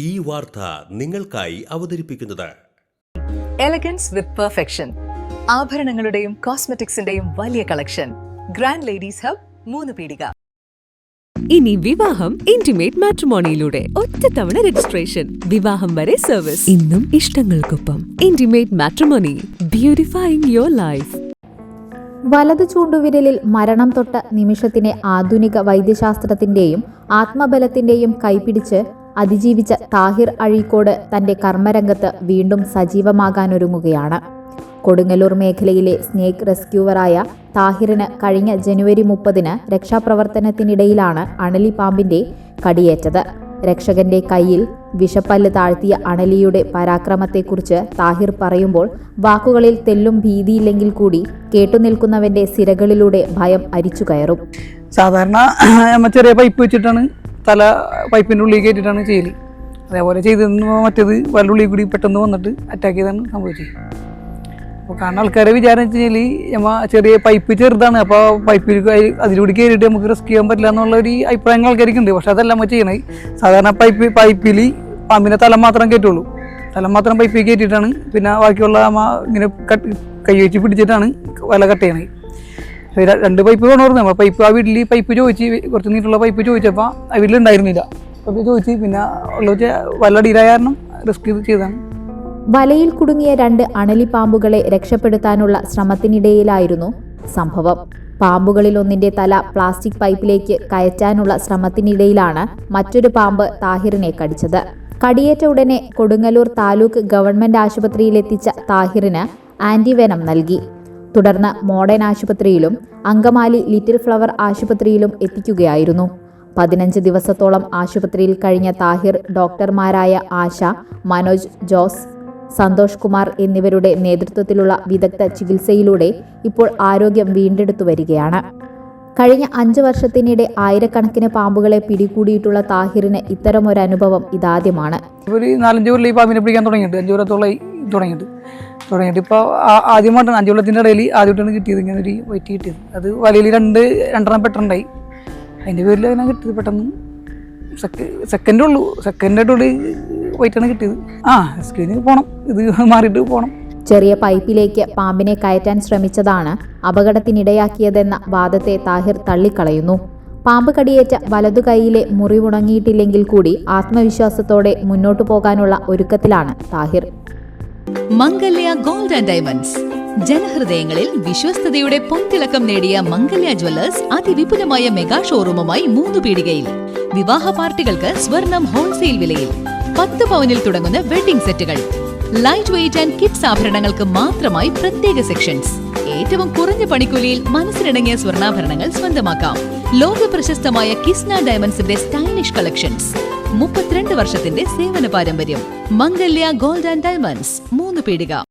ഈ വാർത്ത നിങ്ങൾക്കായി അവതരിപ്പിക്കുന്നത് എലഗൻസ് വിത്ത് പെർഫെക്ഷൻ. ആഭരണങ്ങളുടെയും കോസ്മെറ്റിക്സിന്റെയും വലിയ കളക്ഷൻ. ഗ്രാൻഡ് ലേഡീസ് ഹബ്, 3 പീടിക. ഇനി വിവാഹം ഇന്റിമേറ്റ് മാട്രിമോണിയിലൂടെ ഒറ്റത്തവണ രജിസ്ട്രേഷൻ, വിവാഹം വരെ സർവീസ്. ഇന്നും ഇഷ്ടങ്ങൾക്കൊപ്പം ഇന്റിമേറ്റ് മാട്രിമോണി, ബ്യൂട്ടിഫൈയിങ് യുവർ ലൈഫ്. വലതു ചൂണ്ടുവിരലിൽ മരണം തൊട്ട നിമിഷത്തിനെ ആധുനിക വൈദ്യശാസ്ത്രത്തിന്റെയും ആത്മബലത്തിന്റെയും കൈപിടിച്ച് അതിജീവിച്ച താഹിർ അഴീക്കോട് തന്റെ കർമ്മരംഗത്ത് വീണ്ടും സജീവമാകാനൊരുങ്ങുകയാണ്. കൊടുങ്ങല്ലൂർ മേഖലയിലെ സ്നേക്ക് റെസ്ക്യൂവറായ താഹിറിന് കഴിഞ്ഞ ജനുവരി 30-ന് രക്ഷാപ്രവർത്തനത്തിനിടയിലാണ് അണലി പാമ്പിന്റെ കടിയേറ്റത്. രക്ഷകന്റെ കയ്യിൽ വിഷപ്പല്ല് താഴ്ത്തിയ അണലിയുടെ പരാക്രമത്തെക്കുറിച്ച് താഹിർ പറയുമ്പോൾ വാക്കുകളിൽ തെല്ലും ഭീതിയില്ലെങ്കിൽ കൂടി കേട്ടുനിൽക്കുന്നവന്റെ സിരകളിലൂടെ ഭയം അരിച്ചു കയറും. സാധാരണ ചെറിയ പൈപ്പ് വെച്ചിട്ടാണ് തല പൈപ്പിൻ്റെ ഉള്ളിൽ കയറ്റിയിട്ടാണ് ചെയ്യൽ. അതേപോലെ ചെയ്തിരുന്നു മറ്റേത് വല്ലുള്ളിൽ കൂടി പെട്ടെന്ന് വന്നിട്ട് അറ്റാക്ക് ചെയ്താണ് സംഭവിച്ചത്. അപ്പോൾ കാരണം ആൾക്കാരെ വിചാരം വെച്ച് കഴിഞ്ഞാൽ ചെറിയ പൈപ്പ് ചെറുതാണ്, അപ്പോൾ പൈപ്പിൽ അതിലൂടെ കയറിയിട്ട് നമുക്ക് റിസ്ക് ചെയ്യാൻ പറ്റില്ല എന്നുള്ളൊരു അഭിപ്രായങ്ങൾ ആൾക്കാർക്കുണ്ട്. പക്ഷെ അതല്ല നമ്മൾ ചെയ്യണേ. സാധാരണ പൈപ്പിൽ പാമ്പിനെ തല മാത്രം കയറ്റുള്ളൂ. തല മാത്രം പൈപ്പിൽ കയറ്റിയിട്ടാണ് പിന്നെ ബാക്കിയുള്ള ഇങ്ങനെ കൈ വെച്ച് പിടിച്ചിട്ടാണ് വല കട്ട് ചെയ്യണേ. 2 പൈപ്പ് കൊണ്ടുവരുന്നത് നമ്മൾ പൈപ്പ് ആ വീട്ടിൽ പൈപ്പ് ചോദിച്ച് കുറച്ച് നീട്ടുള്ള പൈപ്പ് ചോദിച്ചപ്പോൾ ആ വീട്ടിലുണ്ടായിരുന്നില്ല. അപ്പോൾ ചോദിച്ച് പിന്നെ ഉള്ള വല്ലടിയിലായ കാരണം റിസ്ക് ചെയ്താണ്. വലയിൽ കുടുങ്ങിയ 2 അണലി പാമ്പുകളെ രക്ഷപ്പെടുത്താനുള്ള ശ്രമത്തിനിടയിലായിരുന്നു സംഭവം. പാമ്പുകളിൽ ഒന്നിന്റെ തല പ്ലാസ്റ്റിക് പൈപ്പിലേക്ക് കയറ്റാനുള്ള ശ്രമത്തിനിടയിലാണ് മറ്റൊരു പാമ്പ് താഹിറിനെ കടിച്ചത്. കടിയേറ്റ ഉടനെ കൊടുങ്ങല്ലൂർ താലൂക്ക് ഗവൺമെന്റ് ആശുപത്രിയിലെത്തിച്ച താഹിറിന് ആന്റിവെനം നൽകി. തുടർന്ന് മോഡേൺ ആശുപത്രിയിലും അങ്കമാലി ലിറ്റിൽ ഫ്ലവർ ആശുപത്രിയിലും എത്തിക്കുകയായിരുന്നു. 15 ദിവസത്തോളം ആശുപത്രിയിൽ കഴിഞ്ഞ താഹിർ ഡോക്ടർമാരായ ആശ, മനോജ് ജോസ്, സന്തോഷ് കുമാർ എന്നിവരുടെ നേതൃത്വത്തിലുള്ള വിദഗ്ധ ചികിത്സയിലൂടെ ഇപ്പോൾ ആരോഗ്യം വീണ്ടെടുത്തു വരികയാണ്. കഴിഞ്ഞ 5 വർഷത്തിനിടെ ആയിരക്കണക്കിന് പാമ്പുകളെ പിടികൂടിയിട്ടുള്ള താഹിറിന് ഇത്തരമൊരനുഭവം ഇതാദ്യമാണ്. ഒരു 4-5 കൊല്ലം ഈ പാമ്പിനെ പിടിക്കാൻ തുടങ്ങിയിട്ട് 5 കൊല്ലത്തോളമായി തുടങ്ങിയിട്ട് ഇപ്പോൾ ആദ്യമായിട്ടാണ് 5 കൊല്ലത്തിൻ്റെ ഇടയിൽ ആദ്യമായിട്ടാണ് കിട്ടിയത് ഇങ്ങനെ ഒരു വൈറ്റ് കിട്ടിയത്. അത് വലയിൽ 2 പെട്ടുണ്ടായി. അതിൻ്റെ പേരിൽ അങ്ങനെ കിട്ടിയത് പെട്ടെന്ന് സെക്കൻഡിൻ്റെ ഉള്ളിൽ വൈറ്റാണ് കിട്ടിയത്. സ്ക്രീനിൽ പോകണം, ഇത് മാറിയിട്ട് പോകണം. ചെറിയ പൈപ്പിലേക്ക് പാമ്പിനെ കയറ്റാൻ ശ്രമിച്ചതാണ് അപകടത്തിനിടയാക്കിയതെന്ന വാദത്തെ താഹിർ തള്ളിക്കളയുന്നു. പാമ്പ് കടിയേറ്റ വലതു കൈയിലെ മുറിവുണങ്ങിയിട്ടില്ലെങ്കിൽ കൂടി ആത്മവിശ്വാസത്തോടെ മുന്നോട്ടു പോകാനുള്ള ഒരുക്കത്തിലാണ് താഹിർ. മംഗല്യ ഗോൾഡ് ആൻഡ് ഡയമണ്ട്സ്. ജനഹൃദയങ്ങളിൽ വിശ്വസ്തയുടെ പൊൻതിളക്കം നേടിയ മംഗല്യ ജ്വല്ലേഴ്സ് അതിവിപുലമായ മെഗാ ഷോറൂമുമായി 3 പീടികയിൽ. വിവാഹ പാർട്ടികൾക്ക് സ്വർണം ഹോൾസെയിൽ വിലയിൽ. 10 പവനിൽ തുടങ്ങുന്ന വെഡിംഗ് സെറ്റുകൾ, ലൈറ്റ് വെയ്റ്റ് ആൻഡ് കിഡ്സ് ആഭരണങ്ങൾക്ക് മാത്രമായി പ്രത്യേക സെക്ഷൻസ്. ഏറ്റവും കുറഞ്ഞ പണിക്കൂലിയിൽ മനസ്സിനിണങ്ങിയ സ്വർണ്ണാഭരണങ്ങൾ സ്വന്തമാക്കാം. ലോക പ്രശസ്തമായ കിസ്ന ഡയമണ്ട്സിന്റെ സ്റ്റൈലിഷ് കളക്ഷൻസ്. 32 വർഷത്തിന്റെ സേവന പാരമ്പര്യം. മംഗല്യ ഗോൾഡ് ആൻഡ് ഡയമണ്ട്സ്, 3 പീടിക.